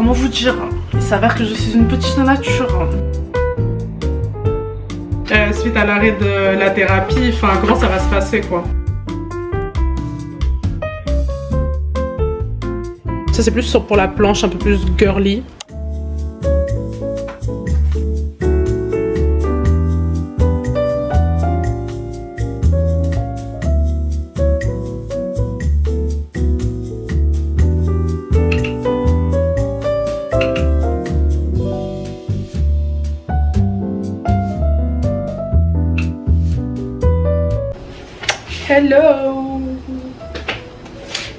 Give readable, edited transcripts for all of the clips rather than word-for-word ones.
comment vous dire, il s'avère que je suis une petite nature. Suite à l'arrêt de la thérapie, enfin comment ça va se passer quoi. Ça c'est plus pour la planche un peu plus girly. Hello!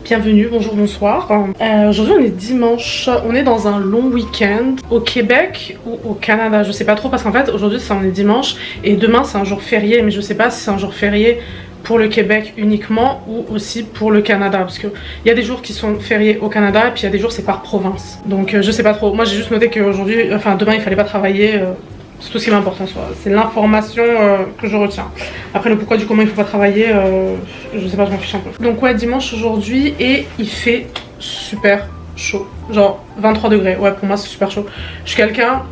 Bienvenue, bonjour, bonsoir. Aujourd'hui on est dimanche, on est dans un long week-end au Québec ou au Canada, je sais pas trop parce qu'en fait aujourd'hui on est dimanche et demain c'est un jour férié, mais je sais pas si c'est un jour férié pour le Québec uniquement ou aussi pour le Canada parce qu'il y a des jours qui sont fériés au Canada et puis il y a des jours c'est par province. Donc je sais pas trop, moi j'ai juste noté qu'aujourd'hui, enfin demain il fallait pas travailler. C'est tout ce qui m'importe en soi, c'est l'information que je retiens. Après le pourquoi du comment il faut pas travailler, je sais pas, je m'en fiche un peu. Donc ouais, dimanche aujourd'hui et il fait super chaud, genre 23 degrés, ouais pour moi c'est super chaud. Je suis quelqu'un,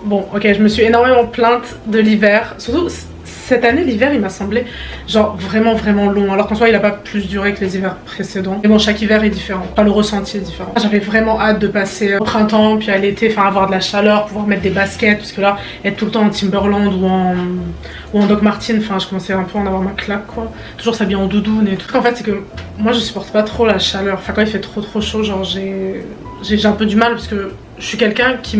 bon ok je me suis énormément plainte de l'hiver, surtout cette année l'hiver il m'a semblé genre vraiment long alors qu'en soi il a pas plus duré que les hivers précédents. Et bon chaque hiver est différent, enfin le ressenti est différent. J'avais vraiment hâte de passer au printemps puis à l'été, enfin avoir de la chaleur, pouvoir mettre des baskets parce que là être tout le temps en Timberland ou en Doc Martens, enfin je commençais un peu à en avoir ma claque quoi. Toujours s'habiller en doudoune et tout. En fait c'est que moi je supporte pas trop la chaleur, enfin quand il fait trop chaud genre j'ai un peu du mal parce que je suis quelqu'un qui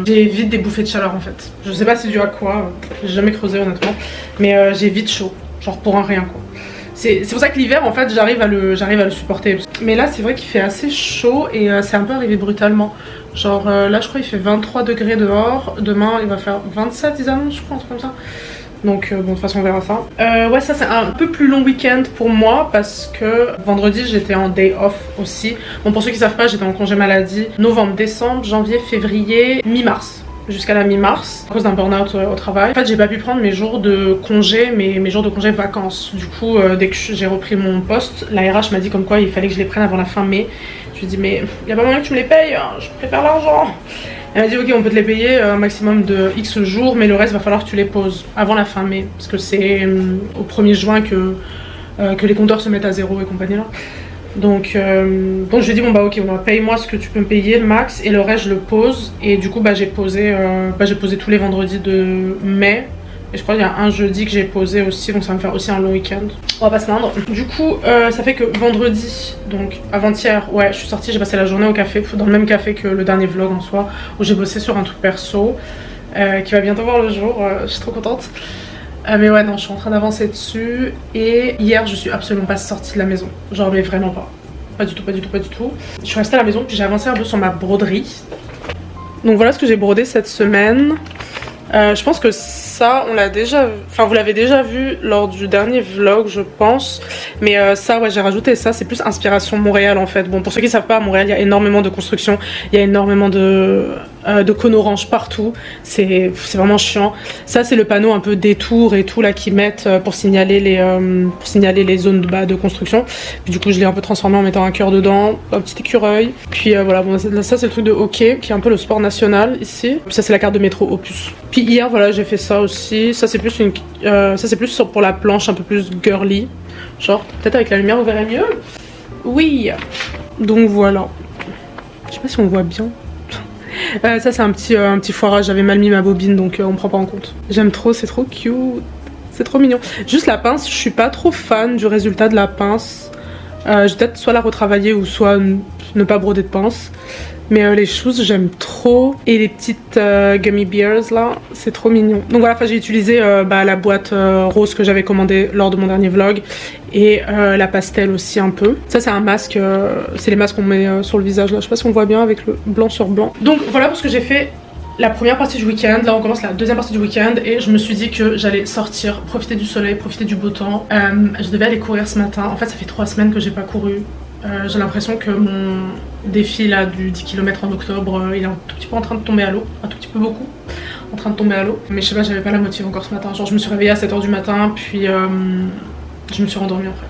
j'ai vite des bouffées de chaleur en fait. Je sais pas c'est dû à quoi, j'ai jamais creusé honnêtement, mais j'ai vite chaud, genre pour un rien quoi. C'est pour ça que l'hiver en fait j'arrive à le supporter. Mais là c'est vrai qu'il fait assez chaud et c'est un peu arrivé brutalement. Genre là je crois il fait 23 degrés dehors, demain il va faire 27 ils annoncent je crois, un truc comme ça. Donc bon de toute façon on verra ça. Ouais ça c'est un peu plus long week-end pour moi parce que vendredi j'étais en day off aussi. Bon pour ceux qui savent pas j'étais en congé maladie novembre, décembre, janvier, février, mi-mars. Jusqu'à la mi-mars à cause d'un burn-out au travail. En fait j'ai pas pu prendre mes jours de congé, mes jours de congé vacances. Du coup dès que j'ai repris mon poste, la RH m'a dit comme quoi il fallait que je les prenne avant la fin mai. Je lui ai dit mais y a pas moyen que tu me les payes, hein, je préfère l'argent. Elle m'a dit ok on peut te les payer un maximum de X jours mais le reste va falloir que tu les poses avant la fin mai. Parce que c'est au 1er juin que les compteurs se mettent à zéro et compagnie là. Donc je lui ai dit bon bah ok paye-moi ce que tu peux me payer le max et le reste je le pose. Et du coup bah j'ai posé tous les vendredis de mai. Et je crois qu'il y a un jeudi que j'ai posé aussi, donc ça va me faire aussi un long week-end. On va pas se plaindre. Du coup ça fait que vendredi, donc avant-hier, ouais je suis sortie, j'ai passé la journée au café, dans le même café que le dernier vlog en soi, où j'ai bossé sur un truc perso qui va bientôt voir le jour, je suis trop contente. Mais ouais non je suis en train d'avancer dessus. Et hier je suis absolument pas sortie de la maison, genre mais vraiment pas. Pas du tout. Je suis restée à la maison puis j'ai avancé un peu sur ma broderie. Donc voilà ce que j'ai brodé cette semaine. Je pense que ça on l'a déjà vu, enfin vous l'avez déjà vu lors du dernier vlog je pense. Mais ça ouais j'ai rajouté ça, c'est plus inspiration Montréal en fait. Bon pour ceux qui savent pas à Montréal il y a énormément de construction, il y a énormément de cônes oranges partout, c'est vraiment chiant. Ça c'est le panneau un peu détour et tout là qu'ils mettent pour signaler les zones de construction. Puis du coup je l'ai un peu transformé en mettant un cœur dedans, un petit écureuil. Puis voilà bon ça c'est le truc de hockey qui est un peu le sport national ici. Puis ça c'est la carte de métro Opus. Puis hier voilà j'ai fait ça aussi, ça c'est plus pour la planche un peu plus girly. Genre peut-être avec la lumière vous verrez mieux. Oui. Donc voilà. Je sais pas si on voit bien. Ça c'est un petit foirage, j'avais mal mis ma bobine donc on prend pas en compte. J'aime trop, c'est trop cute, c'est trop mignon. Juste la pince, je suis pas trop fan du résultat de la pince. Je vais peut-être soit la retravailler ou soit ne pas broder de pince. Mais les choses j'aime trop. Et les petites gummy bears là, c'est trop mignon. Donc voilà, j'ai utilisé la boîte rose que j'avais commandée lors de mon dernier vlog. Et la pastel aussi un peu. Ça c'est un masque, c'est les masques qu'on met sur le visage là. Je sais pas si on voit bien avec le blanc sur blanc. Donc voilà parce que j'ai fait la première partie du week-end. Là on commence la deuxième partie du week-end. Et je me suis dit que j'allais sortir, profiter du soleil, profiter du beau temps. Je devais aller courir ce matin. En fait ça fait 3 semaines que j'ai pas couru. J'ai l'impression que mon défi là du 10 km en octobre il est un tout petit peu en train de tomber à l'eau, un tout petit peu beaucoup en train de tomber à l'eau. Mais je sais pas, j'avais pas la motive encore ce matin, genre je me suis réveillée à 7 h du matin puis je me suis rendormie après.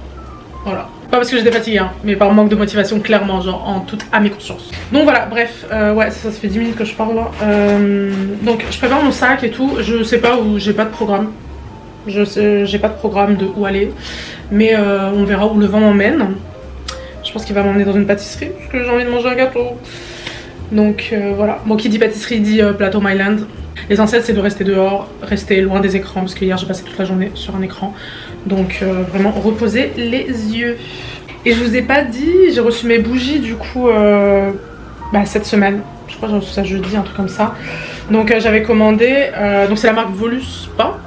Voilà. Pas parce que j'étais fatiguée, hein, mais par manque de motivation, clairement, genre en toute âme et conscience. Donc voilà, bref, ouais, ça fait 10 minutes que je parle là. Donc je prépare mon sac et tout, je sais pas où, j'ai pas de programme. J'ai pas de programme de où aller, mais on verra où le vent m'emmène. Je pense qu'il va m'emmener dans une pâtisserie, parce que j'ai envie de manger un gâteau. Donc voilà, moi qui dit pâtisserie dit plateau Myland. L'essentiel c'est de rester dehors, rester loin des écrans, parce que hier j'ai passé toute la journée sur un écran. Donc vraiment reposer les yeux. Et je vous ai pas dit, j'ai reçu mes bougies du coup cette semaine. Je crois que j'ai reçu ça jeudi, un truc comme ça. Donc j'avais commandé, donc c'est la marque Voluspa.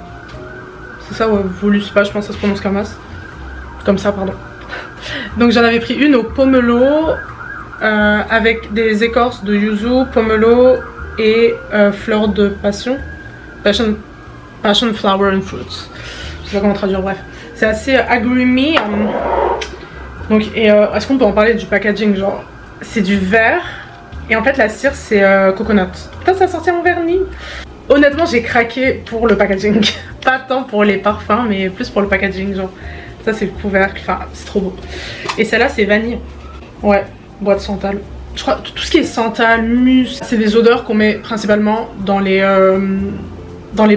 C'est ça, ouais, Voluspa, je pense que ça se prononce comme ça, pardon. Donc j'en avais pris une au pomelo avec des écorces de yuzu, pomelo et fleurs de passion. Passion flower and fruits. Je sais pas comment traduire, bref. C'est assez agrimy. Donc, est-ce qu'on peut en parler du packaging? Genre, c'est du verre. Et en fait, la cire, c'est coconut. Putain, ça a sorti en vernis. Honnêtement, j'ai craqué pour le packaging. Pas tant pour les parfums, mais plus pour le packaging. Genre, ça, c'est le couvercle. Enfin, c'est trop beau. Et celle-là, c'est vanille. Ouais, boîte santal. Je crois tout ce qui est santal, mousse, c'est des odeurs qu'on met principalement dans les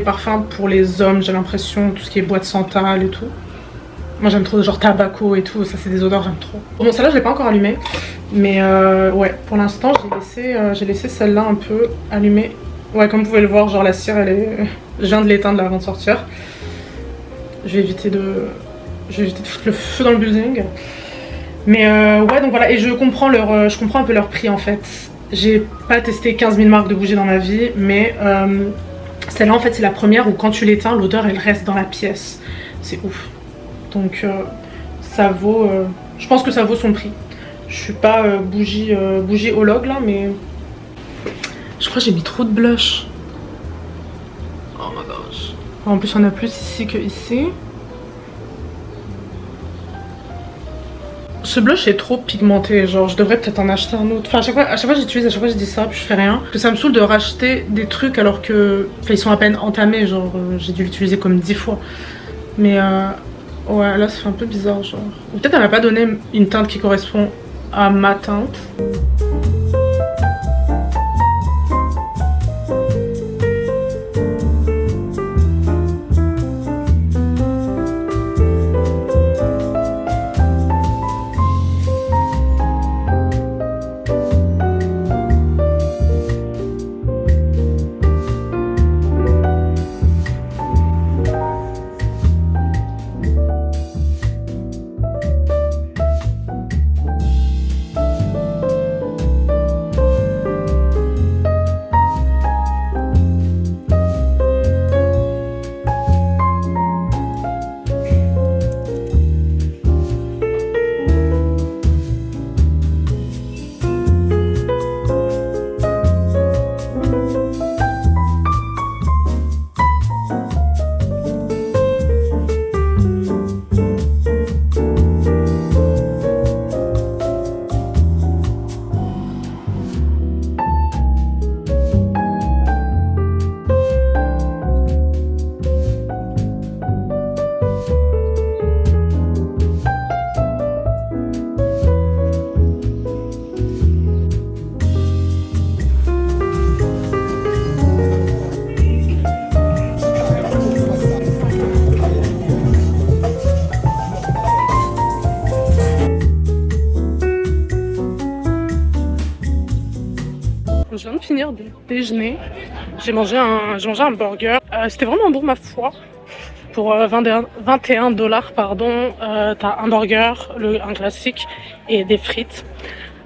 parfums pour les hommes, j'ai l'impression, tout ce qui est boîte santal et tout. Moi j'aime trop genre tabaco et tout, ça c'est des odeurs j'aime trop. Bon celle-là je l'ai pas encore allumée, mais ouais pour l'instant j'ai laissé celle-là un peu allumée. Ouais comme vous pouvez le voir genre la cire elle est... Je viens de l'éteindre là avant de sortir. Je vais éviter de foutre le feu dans le building. Mais ouais donc voilà et je comprends un peu leur prix en fait. J'ai pas testé 15 000 marques de bougies dans ma vie mais celle-là en fait c'est la première où quand tu l'éteins l'odeur elle reste dans la pièce. C'est ouf. Donc ça vaut, je pense que ça vaut son prix. Je suis pas bougiologue là mais je crois que j'ai mis trop de blush. Oh my gosh. En plus on a plus ici que ici. Ce blush est trop pigmenté, genre je devrais peut-être en acheter un autre. Enfin à chaque fois j'utilise, à chaque fois je dis ça puis je fais rien. Parce que ça me saoule de racheter des trucs alors que enfin, ils sont à peine entamés, genre j'ai dû l'utiliser comme 10 fois. Mais ouais là ça fait un peu bizarre genre. Ou peut-être elle m'a pas donné une teinte qui correspond à ma teinte. Je viens de finir de déjeuner. J'ai mangé un burger. C'était vraiment bon ma foi. Pour 21 $, pardon, t'as un burger, un classique et des frites.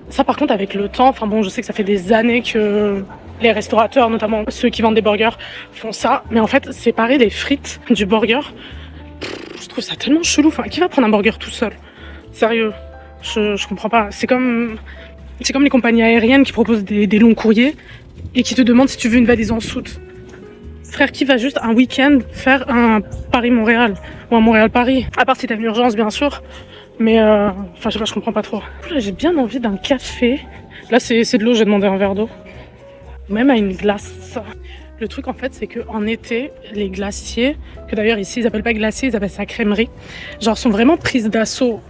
Ça par contre avec le temps, enfin bon je sais que ça fait des années que les restaurateurs, notamment ceux qui vendent des burgers, font ça. Mais en fait séparer les frites du burger, je trouve ça tellement chelou. Enfin qui va prendre un burger tout seul? Sérieux, je comprends pas. C'est comme les compagnies aériennes qui proposent des longs courriers et qui te demandent si tu veux une valise en soute. Frère, qui va juste un week-end faire un Paris-Montréal ou un Montréal-Paris? À part si t'as une urgence, bien sûr. Mais enfin, je sais pas, je comprends pas trop. Là, j'ai bien envie d'un café. Là, c'est de l'eau, j'ai demandé un verre d'eau. Même à une glace. Le truc, en fait, c'est qu'en été, les glaciers, que d'ailleurs ici, ils appellent pas glaciers, ils appellent ça crèmerie, genre, sont vraiment prises d'assaut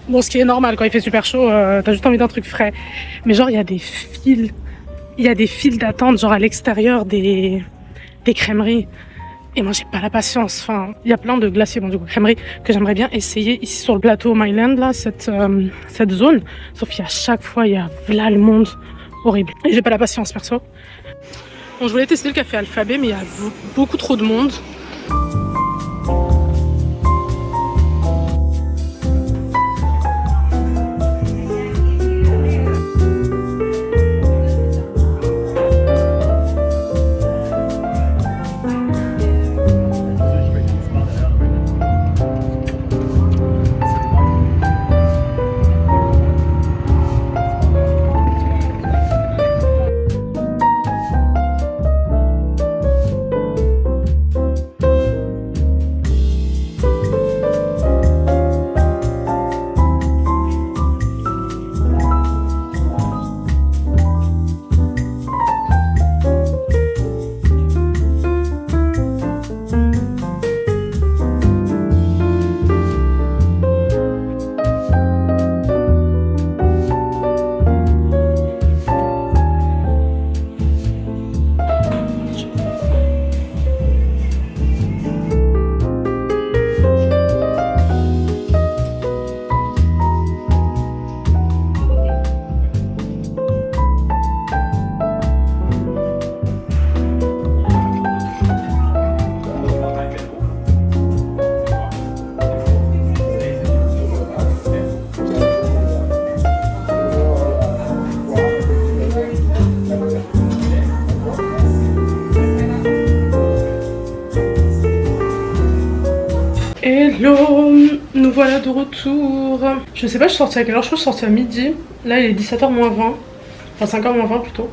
Bon, ce qui est normal, quand il fait super chaud, t'as juste envie d'un truc frais. Mais genre, il y a des files. Il y a des files d'attente, genre à l'extérieur des crèmeries. Et moi, j'ai pas la patience. Enfin, il y a plein de glaciers, bon, du coup, crèmeries, que j'aimerais bien essayer ici sur le plateau Myland, là, cette zone. Sauf qu'à chaque fois, il y a là le monde horrible. Et j'ai pas la patience, perso. Bon, je voulais tester le café Alphabet, mais il y a beaucoup trop de monde. Hello, nous voilà de retour. Je sais pas, je suis sortie à quelle heure? Je crois que je suis sortie à midi. Là il est 17h moins 20. Enfin 5h moins 20 plutôt.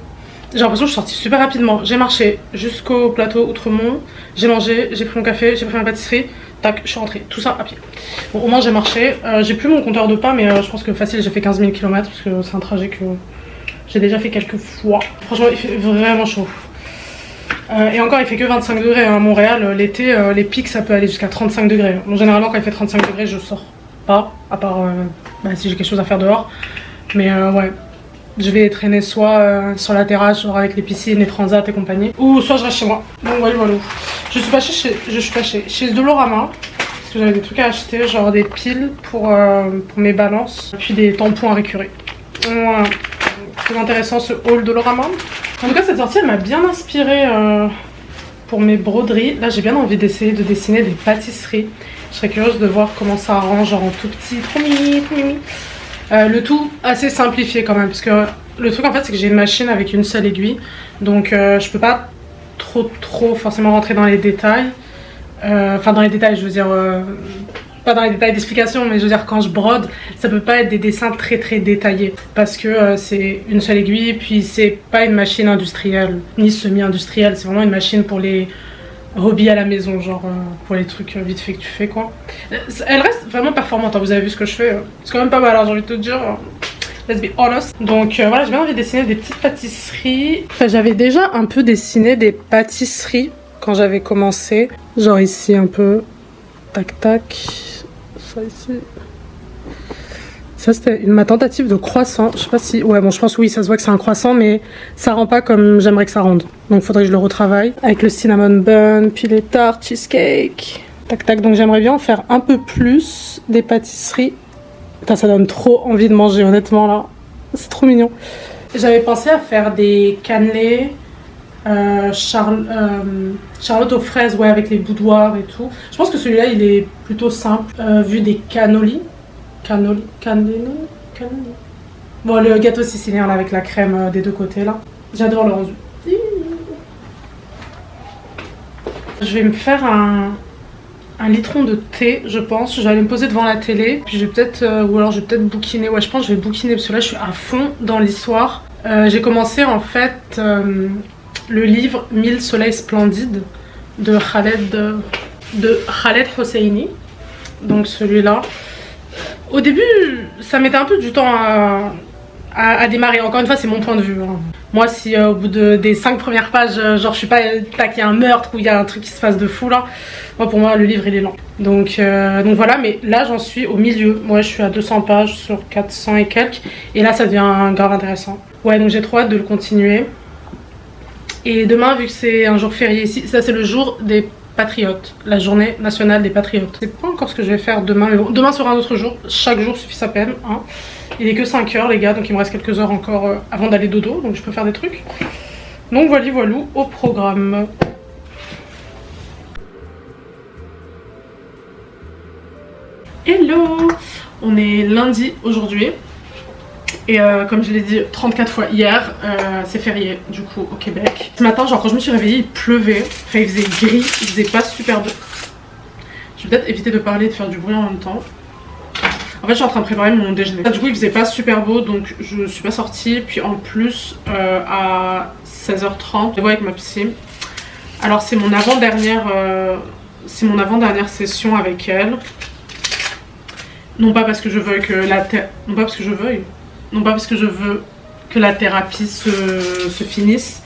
J'ai l'impression que je suis sortie super rapidement. J'ai marché jusqu'au plateau Outremont. J'ai mangé, j'ai pris mon café, j'ai pris ma pâtisserie. Tac, je suis rentrée. Tout ça à pied. Bon, au moins j'ai marché. J'ai plus mon compteur de pas, mais je pense que facile j'ai fait 15 000 km parce que c'est un trajet que j'ai déjà fait quelques fois. Franchement il fait vraiment chaud. Et encore il fait que 25 degrés à Montréal. L'été les pics ça peut aller jusqu'à 35 degrés. Bon, généralement quand il fait 35 degrés je sors pas. À part si j'ai quelque chose à faire dehors. Mais ouais. Je vais traîner soit sur la terrasse, genre avec les piscines, les transats et compagnie, ou soit je reste chez moi. Donc voilà, voilà. Je suis pas chez Dolorama, parce que j'avais des trucs à acheter, genre des piles pour mes balances, puis des tampons à récurer. Voilà. Très intéressant ce haul Dolorama. En tout cas, cette sortie, elle m'a bien inspirée pour mes broderies. Là, j'ai bien envie d'essayer de dessiner des pâtisseries. Je serais curieuse de voir comment ça arrange, genre en tout petit, trop mimi, trop mimi. Le tout assez simplifié quand même, parce que le truc en fait c'est que j'ai une machine avec une seule aiguille, donc je peux pas trop forcément rentrer dans les détails, enfin dans les détails je veux dire, pas dans les détails d'explication, mais je veux dire quand je brode ça peut pas être des dessins très détaillés, parce que c'est une seule aiguille, puis c'est pas une machine industrielle, ni semi-industrielle, c'est vraiment une machine pour les hobby à la maison, genre pour les trucs vite fait que tu fais quoi. Elle reste vraiment performante, hein. Vous avez vu ce que je fais, c'est quand même pas mal, alors j'ai envie de te dire, let's be honest. Donc voilà, j'ai bien envie de dessiner des petites pâtisseries. Enfin, j'avais déjà un peu dessiné des pâtisseries quand j'avais commencé, genre ici un peu, tac tac, ça ici. Ça c'était ma tentative de croissant, je sais pas si, ouais bon je pense oui ça se voit que c'est un croissant mais ça rend pas comme j'aimerais que ça rende. Donc faudrait que je le retravaille avec le cinnamon bun, puis les tartes, cheesecake, tac tac. Donc j'aimerais bien en faire un peu plus des pâtisseries. Putain ça donne trop envie de manger honnêtement là, c'est trop mignon. J'avais pensé à faire des cannelés, Charlotte aux fraises, ouais avec les boudoirs et tout. Je pense que celui-là il est plutôt simple, vu des cannolis. Cannoli. Bon, le gâteau sicilien là avec la crème des deux côtés là. J'adore le rendu. Je vais me faire un litron de thé, je pense. Je vais aller me poser devant la télé. Puis je vais peut-être, ou alors je vais peut-être bouquiner. Ouais, je pense que je vais bouquiner parce que là je suis à fond dans l'histoire. J'ai commencé en fait le livre 1000 soleils splendides de Khaled Hosseini. Donc celui-là. Au début, ça mettait un peu du temps à à démarrer. Encore une fois, c'est mon point de vue. Hein. Moi, si au bout des 5 premières pages, genre je suis pas tac, il y a un meurtre ou il y a un truc qui se passe de fou là, moi pour moi le livre il est lent. Donc voilà, mais là j'en suis au milieu. Moi je suis à 200 pages sur 400 et quelques. Et là ça devient grave intéressant. Ouais, donc j'ai trop hâte de le continuer. Et demain, vu que c'est un jour férié ici, ça c'est le jour des patriotes, la journée nationale des patriotes. C'est pas encore ce que je vais faire demain, mais bon, demain sera un autre jour. Chaque jour suffit sa peine. Hein. Il est que 5 heures les gars, donc il me reste quelques heures encore avant d'aller dodo, donc je peux faire des trucs. Donc voilà, voilou au programme. Hello! On est lundi aujourd'hui. Et comme je l'ai dit 34 fois hier, c'est férié du coup au Québec. Ce matin, genre quand je me suis réveillée, il pleuvait. Enfin, il faisait gris, il faisait pas super beau. Je vais peut-être éviter de parler et de faire du bruit en même temps. En fait, je suis en train de préparer mon déjeuner. Du coup, il faisait pas super beau, donc je suis pas sortie. Puis en plus, à 16h30, je vois avec ma psy. Alors, c'est mon avant-dernière session avec elle. Non pas parce que je veux que non pas parce que je veux que la thérapie se finisse.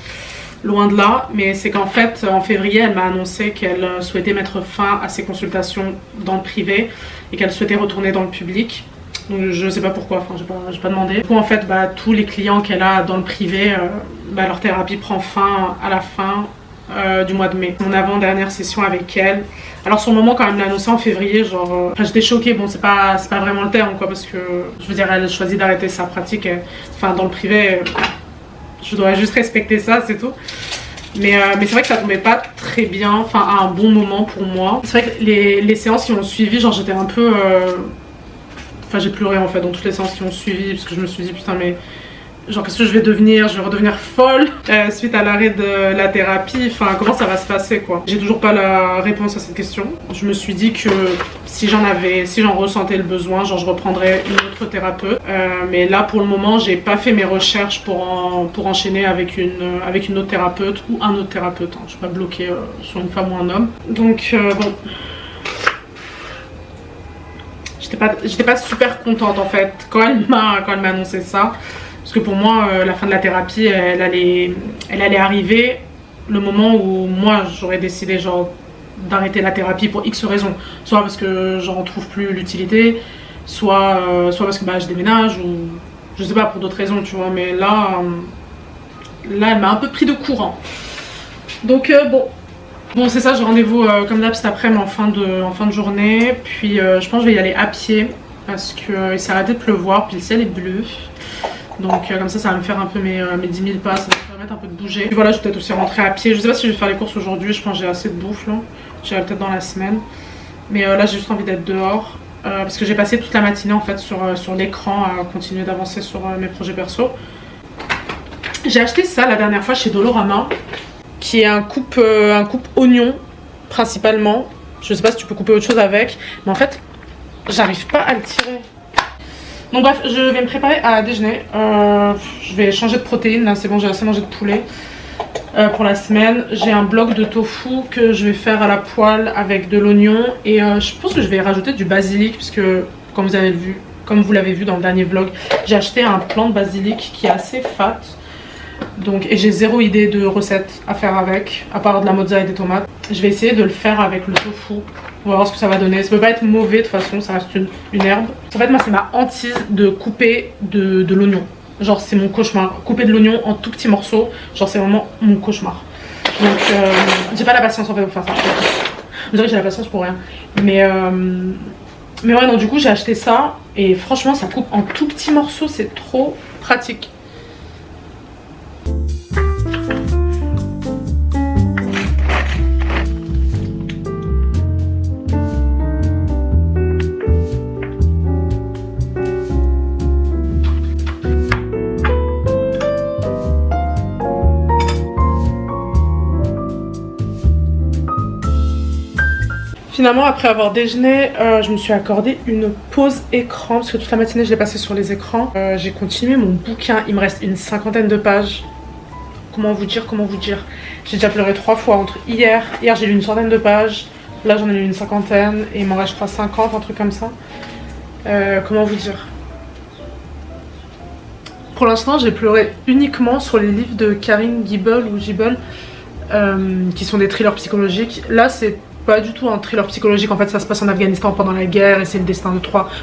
Loin de là, mais c'est qu'en fait en février elle m'a annoncé qu'elle souhaitait mettre fin à ses consultations dans le privé et qu'elle souhaitait retourner dans le public. Donc je sais pas pourquoi, enfin j'ai pas demandé. Du coup en fait tous les clients qu'elle a dans le privé, leur thérapie prend fin à la fin du mois de mai. Mon avant-dernière session avec elle. Alors sur le moment quand elle me l'a annoncé en février, genre j'étais choquée, bon c'est pas vraiment le terme quoi, parce que je veux dire elle choisit d'arrêter sa pratique, enfin dans le privé. Je dois juste respecter ça, c'est tout. Mais c'est vrai que ça tombait pas très bien, enfin à un bon moment pour moi. C'est vrai que les séances qui ont suivi, genre j'étais un peu... Enfin j'ai pleuré en fait dans toutes les séances qui ont suivi, parce que je me suis dit putain mais... Genre qu'est-ce que je vais devenir? Je vais redevenir folle suite à l'arrêt de la thérapie. Enfin comment ça va se passer quoi? J'ai toujours pas la réponse à cette question. Je me suis dit que si j'en ressentais le besoin, genre je reprendrais une autre thérapeute. Mais là pour le moment j'ai pas fait mes recherches pour enchaîner avec une autre thérapeute ou un autre thérapeute. Hein. Je suis pas bloquée sur une femme ou un homme. Donc bon. J'étais pas super contente en fait quand elle m'a annoncé ça. Parce que pour moi, la fin de la thérapie, elle allait arriver le moment où moi j'aurais décidé genre d'arrêter la thérapie pour X raisons. Soit parce que j'en trouve plus l'utilité, soit parce que je déménage ou je sais pas pour d'autres raisons, tu vois. Mais là elle m'a un peu pris de courant. Donc bon c'est ça, j'ai rendez-vous comme d'hab cet après-midi en fin de journée. Puis je pense que je vais y aller à pied parce qu'il s'est arrêté de pleuvoir, puis le ciel est bleu. Donc comme ça va me faire un peu mes 10 000 pas, ça va me permettre un peu de bouger. Puis voilà, je vais peut-être aussi rentrer à pied. Je sais pas si je vais faire les courses aujourd'hui, je pense que j'ai assez de bouffe là. J'irai peut-être dans la semaine. Mais là j'ai juste envie d'être dehors. Parce que j'ai passé toute la matinée en fait sur l'écran à continuer d'avancer sur mes projets perso. J'ai acheté ça la dernière fois chez Dolorama, qui est un coupe oignon principalement. Je sais pas si tu peux couper autre chose avec, mais en fait j'arrive pas à le tirer. Donc bref, je vais me préparer à déjeuner. Je vais changer de protéines, là c'est bon, j'ai assez mangé de poulet pour la semaine. J'ai un bloc de tofu que je vais faire à la poêle avec de l'oignon. Et je pense que je vais rajouter du basilic, puisque comme vous l'avez vu dans le dernier vlog, j'ai acheté un plant de basilic qui est assez fat. Donc, et j'ai zéro idée de recette à faire avec, à part de la mozza et des tomates. Je vais essayer de le faire avec le tofu. On va voir ce que ça va donner. Ça peut pas être mauvais de toute façon, ça reste une herbe. En fait, moi, c'est ma hantise de couper de l'oignon. Genre, c'est mon cauchemar. Couper de l'oignon en tout petits morceaux, genre, c'est vraiment mon cauchemar. Donc, j'ai pas la patience en fait pour faire ça. Je dirais que j'ai la patience pour rien. Mais ouais, non, du coup, j'ai acheté ça. Et franchement, ça coupe en tout petits morceaux, c'est trop pratique. Finalement, après avoir déjeuné, je me suis accordé une pause écran parce que toute la matinée je l'ai passée sur les écrans. J'ai continué mon bouquin, il me reste une 50aine de pages. Comment vous dire J'ai déjà pleuré 3 fois entre hier j'ai lu une 100aine de pages, là j'en ai lu une 50aine et il m'en reste je crois 50, un truc comme ça. Comment vous dire Pour l'instant j'ai pleuré uniquement sur les livres de Karine Gibel ou Gibel qui sont des thrillers psychologiques. Là c'est pas du tout un thriller psychologique, en fait ça se passe en Afghanistan pendant la guerre et c'est le destin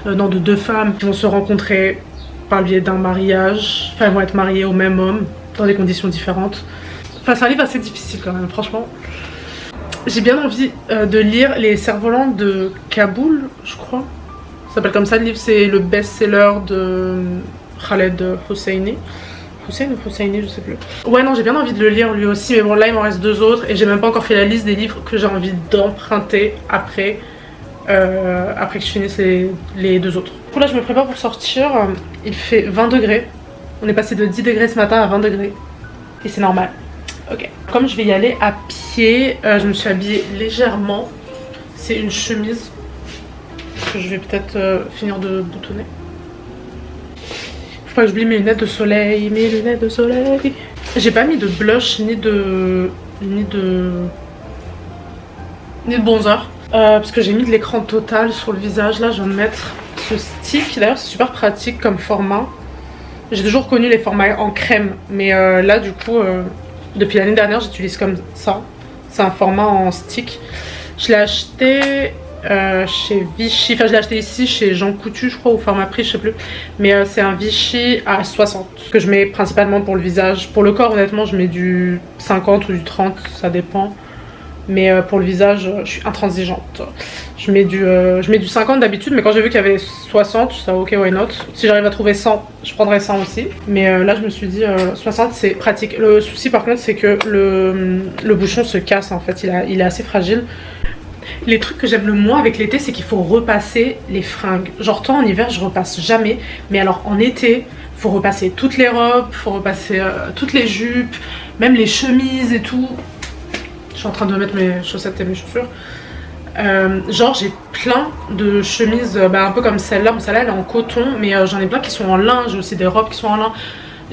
de deux femmes qui vont se rencontrer par le biais d'un mariage. Enfin elles vont être mariées au même homme dans des conditions différentes. Enfin c'est un livre assez difficile quand même, franchement. J'ai bien envie de lire Les Cerfs-Volants de Kaboul, je crois. Ça s'appelle comme ça le livre, c'est le best-seller de Khaled Hosseini. Hussein ou Hosseini, je sais plus. Ouais non, j'ai bien envie de le lire lui aussi, mais bon là il m'en reste 2 autres et j'ai même pas encore fait la liste des livres que j'ai envie d'emprunter après que je finisse les 2 autres. Du coup là je me prépare pour sortir, il fait 20 degrés. On est passé de 10 degrés ce matin à 20 degrés et c'est normal. Ok. Comme je vais y aller à pied, je me suis habillée légèrement. C'est une chemise que je vais peut-être finir de boutonner. Faut pas que j'oublie mes lunettes de soleil, J'ai pas mis de blush ni de bronzer parce que j'ai mis de l'écran total sur le visage. Là je viens de mettre ce stick, d'ailleurs c'est super pratique comme format. J'ai toujours connu les formats en crème, mais là du coup depuis l'année dernière j'utilise comme ça. C'est un format en stick. Je l'ai acheté chez Vichy, enfin je l'ai acheté ici chez Jean Coutu je crois, au format prix je sais plus. Mais c'est un Vichy à 60 que je mets principalement pour le visage. Pour le corps honnêtement je mets du 50 ou du 30, ça dépend. Mais pour le visage je suis intransigeante. Je mets du 50 d'habitude, mais quand j'ai vu qu'il y avait 60 je suis ok why not. Si j'arrive à trouver 100 je prendrai 100 aussi. Mais là je me suis dit 60 c'est pratique. Le souci par contre c'est que le bouchon se casse en fait, il est assez fragile. Les trucs que j'aime le moins avec l'été c'est qu'il faut repasser les fringues. Genre toi en hiver je repasse jamais, mais alors en été faut repasser toutes les robes, faut repasser toutes les jupes, même les chemises et tout. Je suis en train de mettre mes chaussettes et mes chaussures. Genre j'ai plein de chemises un peu comme celle-là. Bon, celle-là elle est en coton, mais j'en ai plein qui sont en lin. J'ai aussi des robes qui sont en lin.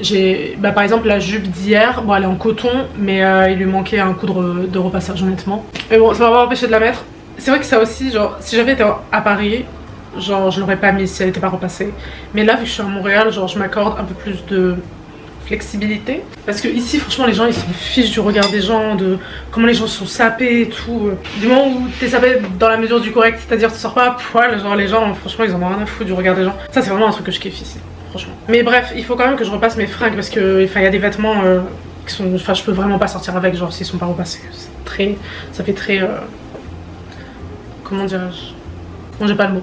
J'ai par exemple la jupe d'hier, bon elle est en coton, mais il lui manquait un coup de repassage honnêtement. Mais bon ça m'a pas empêché de la mettre. C'est vrai que ça aussi, genre si j'avais été à Paris, genre je l'aurais pas mis si elle était pas repassée. Mais là vu que je suis à Montréal, genre je m'accorde un peu plus de flexibilité. Parce que ici franchement les gens ils s'en fichent du regard des gens, de comment les gens sont sapés et tout. Du moment où t'es sapé dans la mesure du correct, c'est-à-dire tu sors pas à poil, genre les gens franchement ils en ont rien à foutre du regard des gens. Ça c'est vraiment un truc que je kiffe ici, franchement. Mais bref, il faut quand même que je repasse mes fringues parce que il y a des vêtements qui sont, enfin je peux vraiment pas sortir avec, genre s'ils sont pas repassés. C'est très, ça fait très comment dirais-je, bon j'ai pas le mot.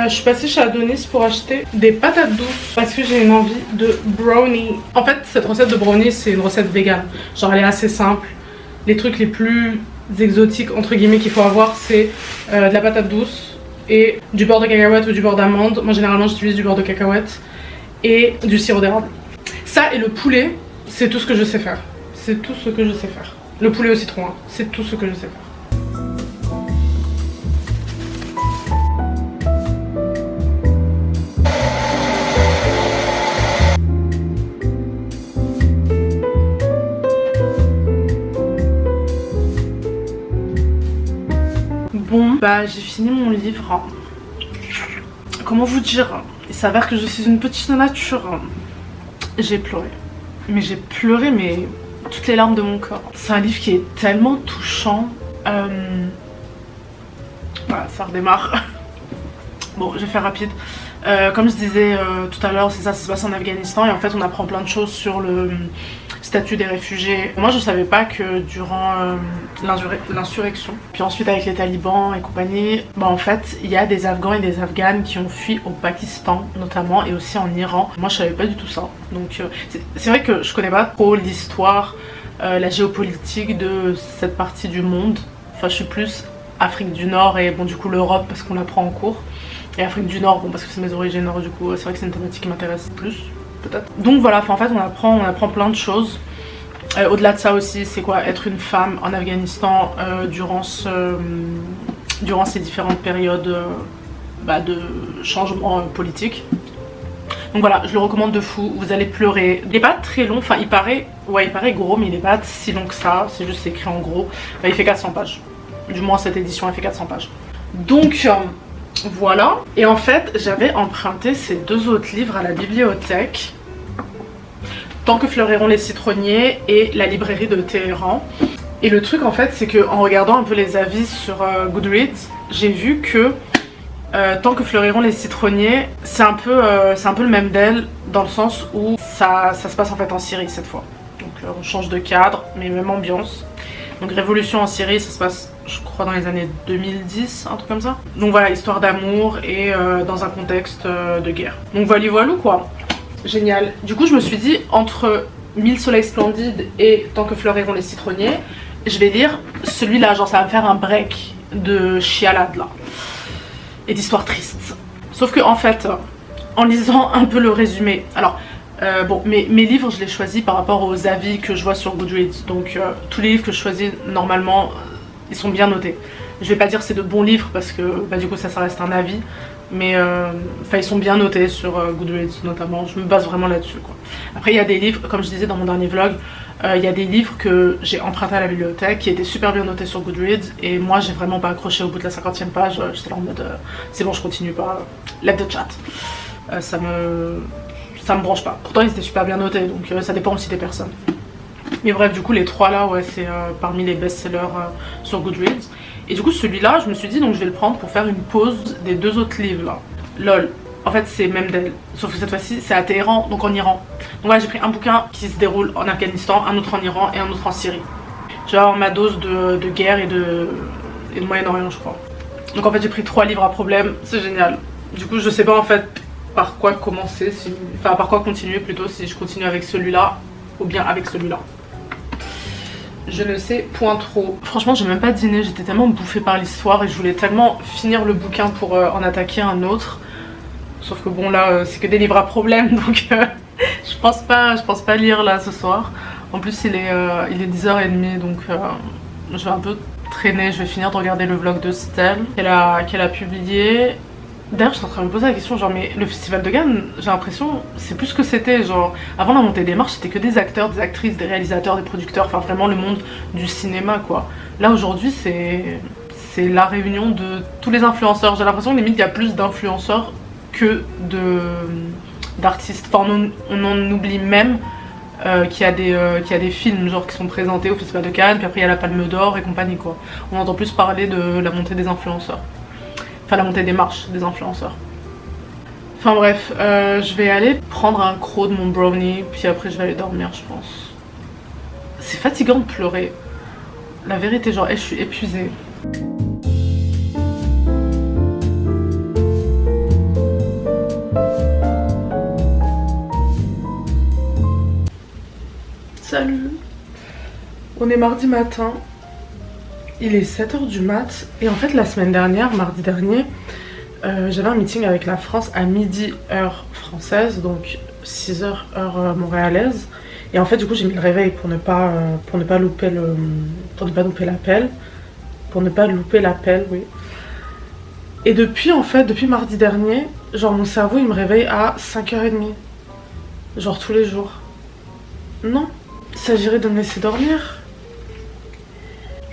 Je suis passée chez Adonis pour acheter des patates douces parce que j'ai une envie de brownie. En fait cette recette de brownie c'est une recette végane, genre elle est assez simple. Les trucs les plus exotiques entre guillemets qu'il faut avoir c'est de la patate douce et du beurre de cacahuète ou du beurre d'amande. Moi généralement j'utilise du beurre de cacahuète et du sirop d'érable. Ça et le poulet, c'est tout ce que je sais faire. C'est tout ce que je sais faire. Le poulet au citron, hein. C'est tout ce que je sais faire. Bah j'ai fini mon livre. Comment vous dire? Il s'avère que je suis une petite nature. J'ai pleuré. Mais j'ai pleuré mais toutes les larmes de mon corps. C'est un livre qui est tellement touchant. Voilà, ça redémarre. Bon, je vais faire rapide. Comme je disais tout à l'heure, c'est ça se passe en Afghanistan et en fait on apprend plein de choses sur le statut des réfugiés. Moi je savais pas que durant l'insurrection, puis ensuite avec les talibans et compagnie, bah en fait il y a des Afghans et des Afghanes qui ont fui au Pakistan notamment et aussi en Iran. Moi je savais pas du tout ça. Donc c'est vrai que je connais pas trop l'histoire, la géopolitique de cette partie du monde. Enfin je suis plus Afrique du Nord et bon du coup l'Europe parce qu'on l'apprend en cours. Et Afrique du Nord, bon parce que c'est mes origines nord du coup, c'est vrai que c'est une thématique qui m'intéresse plus, peut-être. Donc voilà, en fait on apprend plein de choses. Au-delà de ça aussi, c'est quoi être une femme en Afghanistan durant ces différentes périodes de changement politique. Donc voilà, je le recommande de fou, vous allez pleurer. Il est pas très long, enfin il paraît gros, mais il est pas si long que ça, c'est juste écrit en gros. Il fait 400 pages, du moins cette édition elle fait 400 pages. Donc voilà, et en fait j'avais emprunté ces deux autres livres à la bibliothèque, Tant que fleuriront les citronniers et La librairie de Téhéran. Et le truc en fait c'est que en regardant un peu les avis sur Goodreads, j'ai vu que Tant que fleuriront les citronniers, c'est un peu le même d'elle dans le sens où ça se passe en fait en Syrie cette fois. Donc on change de cadre mais même ambiance. Donc Révolution en Syrie, ça se passe je crois dans les années 2010, un truc comme ça. Donc voilà, histoire d'amour et dans un contexte de guerre. Donc voilà quoi. Génial. Du coup je me suis dit entre 1000 soleils splendides et Tant que fleuriront les citronniers, je vais lire celui-là, genre ça va me faire un break de chialade là. Et d'histoires tristes. Sauf que en fait, en lisant un peu le résumé, alors bon, mes livres je les choisis par rapport aux avis que je vois sur Goodreads. Donc tous les livres que je choisis normalement, ils sont bien notés. Je vais pas dire c'est de bons livres parce que bah, du coup ça reste un avis. Mais ils sont bien notés sur Goodreads notamment, je me base vraiment là-dessus quoi. Après il y a des livres, comme je disais dans mon dernier vlog, il y a des livres que j'ai empruntés à la bibliothèque qui étaient super bien notés sur Goodreads et moi j'ai vraiment pas accroché au bout de la 50e page, j'étais là en mode c'est bon je continue pas, let the chat. Ça me branche pas. Pourtant ils étaient super bien notés donc ça dépend aussi des personnes. Mais bref du coup les trois là ouais c'est parmi les best-sellers sur Goodreads. Et du coup celui-là je me suis dit donc je vais le prendre pour faire une pause des deux autres livres là. Lol. En fait c'est même d'elle, sauf que cette fois-ci c'est à Téhéran, donc en Iran. Donc voilà j'ai pris un bouquin qui se déroule en Afghanistan, un autre en Iran et un autre en Syrie. Je vais avoir ma dose de guerre et de Moyen-Orient je crois. Donc en fait j'ai pris 3 livres à problème, c'est génial. Du coup je sais pas en fait par quoi commencer, enfin par quoi continuer plutôt, si je continue avec celui-là ou bien avec celui-là. Je ne sais point trop. Franchement j'ai même pas dîné, j'étais tellement bouffée par l'histoire et je voulais tellement finir le bouquin pour en attaquer un autre. Sauf que bon là c'est que des livres à problème donc je pense pas lire là ce soir. En plus il est 10h30 donc je vais un peu traîner, je vais finir de regarder le vlog de Stell qu'elle a publié. D'ailleurs je suis en train de me poser la question genre mais le festival de Cannes j'ai l'impression c'est plus ce que c'était genre avant la montée des marches c'était que des acteurs, des actrices, des réalisateurs, des producteurs, enfin vraiment le monde du cinéma quoi. Là aujourd'hui c'est la réunion de tous les influenceurs, j'ai l'impression que limite il y a plus d'influenceurs que d'artistes, enfin on en oublie même qu'il y a des films genre qui sont présentés au festival de Cannes puis après il y a la Palme d'Or et compagnie quoi. On entend plus parler de la montée des influenceurs. Enfin la montée des marches des influenceurs. Enfin bref, je vais aller prendre un croc de mon brownie, puis après je vais aller dormir je pense. C'est fatigant de pleurer. La vérité genre, je suis épuisée. Salut. On est mardi matin. Il est 7h du mat et en fait la semaine dernière, mardi dernier, j'avais un meeting avec la France à midi heure française, donc 6h heure montréalaise. Et en fait du coup j'ai mis le réveil pour ne pas louper l'appel, oui. Et depuis mardi dernier, genre mon cerveau il me réveille à 5h30. Genre tous les jours. Non, il s'agirait de me laisser dormir.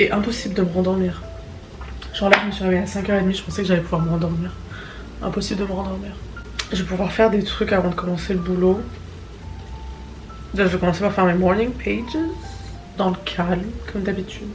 Et impossible de me rendormir. Genre là je me suis réveillée à 5h30, je pensais que j'allais pouvoir me rendormir. Impossible de me rendormir. Je vais pouvoir faire des trucs avant de commencer le boulot. Là, je vais commencer par faire mes morning pages dans le calme, comme d'habitude.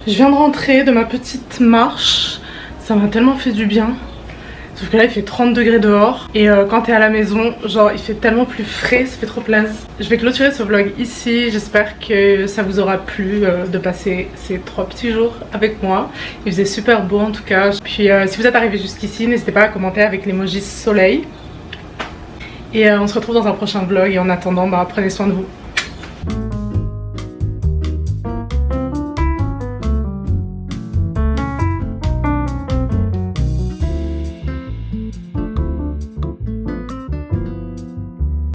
Je viens de rentrer de ma petite marche, ça m'a tellement fait du bien. Sauf que là il fait 30 degrés dehors et quand t'es à la maison, genre il fait tellement plus frais, ça fait trop plaisir. Je vais clôturer ce vlog ici, j'espère que ça vous aura plu de passer ces 3 petits jours avec moi. Il faisait super beau en tout cas. Puis si vous êtes arrivé jusqu'ici, n'hésitez pas à commenter avec l'emoji soleil. Et on se retrouve dans un prochain vlog et en attendant, prenez soin de vous.